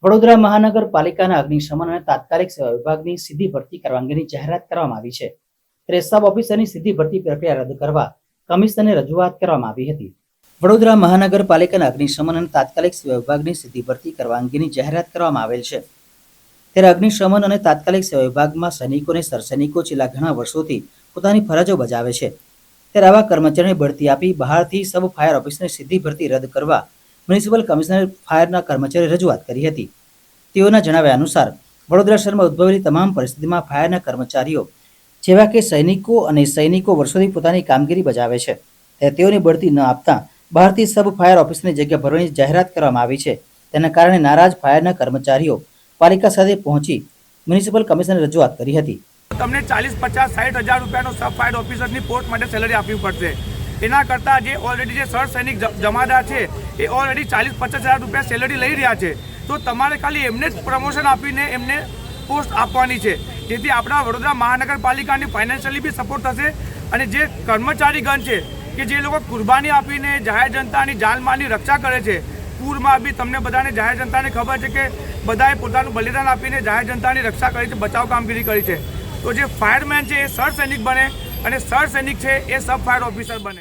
વડોદરા મહાનગરપાલિકાના અગ્નિશમન અને તાત્કાલિક સેવા વિભાગની સીધી ભરતી કરવા અંગેની જાહેરાત કરવામાં આવી છે. ત્યારે સબ ઓફિસરની સીધી ભરતી પ્રક્રિયા રદ કરવા કમિશનરને રજૂઆત કરવામાં આવી હતી. વડોદરા મહાનગરપાલિકાના અગ્નિશમન અને તાત્કાલિક સેવા વિભાગની સીધી ભરતી કરવા અંગેની જાહેરાત કરવામાં આવેલ છે. ત્યારે અગ્નિશમન અને તાત્કાલિક સેવા વિભાગમાં સૈનિકો અને સરસૈનિકો છેલ્લા ઘણા વર્ષોથી પોતાની ફરજો બજાવે છે. ત્યારે આવા કર્મચારીઓને બઢતી આપી બહારથી સબ ફાયર ઓફિસરની સીધી ભરતી રદ કરવા મ્યુનિસિપલ કમિશનરે ફાયરના કર્મચારીઓએ રજૂઆત કરી હતી. તેઓના જણાવ્યા અનુસાર વડોદરા શહેરમાં ઉદ્ભવેલી તમામ પરિસ્થિતિમાં ફાયરના કર્મચારીઓ જેવા કે સૈનિકો વર્ષોથી પોતાની કામગીરી બજાવે છે. ત્યારે તેઓની બઢતી ન આપતા બહારથી સબ ફાયર ઓફિસની જગ્યા ભરવાની જાહેરાત કરવામાં આવી છે. તેના કારણે નારાજ ફાયરના કર્મચારીઓ પાલિકા સાથે પહોંચી મ્યુનિસિપલ કમિશનરે રજૂઆત કરી હતી. તમને 40-50-60 હજાર રૂપિયાનો સબ ફાયર ઓફિસરની પોસ્ટ માટે સેલરી આપવી પડશે. એના કરતાં જે ઓલરેડી જે સર સૈનિક જમાદાર છે એ ઓલરેડી 40-50 હજાર રૂપિયા સેલરી લઈ રહ્યા છે. તો તમારે ખાલી એમને જ પ્રમોશન આપીને એમને પોસ્ટ આપવાની છે, જેથી આપણા વડોદરા મહાનગરપાલિકાની ફાઇનાન્શિયલી બી સપોર્ટ થશે. અને જે કર્મચારીગણ છે કે જે લોકો કુરબાની આપીને જાહેર જનતાની જાનમાલની રક્ષા કરે છે, પૂરમાં બી તમને બધાને જાહેર જનતાને ખબર છે કે બધાએ પોતાનું બલિદાન આપીને જાહેર જનતાની રક્ષા કરી છે, બચાવ કામગીરી કરી છે. તો જે ફાયરમેન છે એ સર સૈનિક બને અને સર સૈનિક છે એ સબ ફાયર ઓફિસર બને.